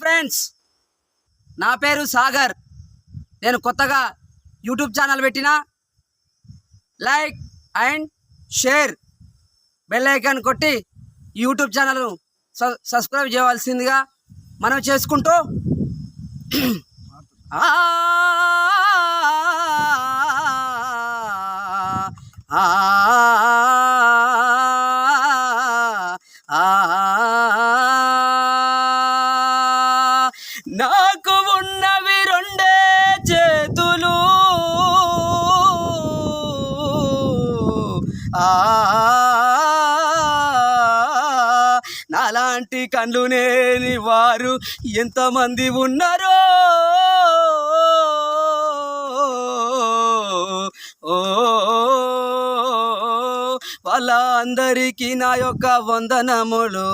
Friends, నా పేరు సాగర్. నేను కొత్తగా యూట్యూబ్ ఛానల్ పెట్టిన. Like and share, bell icon కొట్టి యూట్యూబ్ ఛానల్ను సబ్స్క్రైబ్ చేయవలసిందిగా మనం చేసుకుంటూ నాకు ఉన్నవి రెండే చేతులు, నాలాంటి కళ్ళు లేని వారు ఎంతమంది ఉన్నారో. వాళ్ళందరికీ నా యొక్క వందనములు.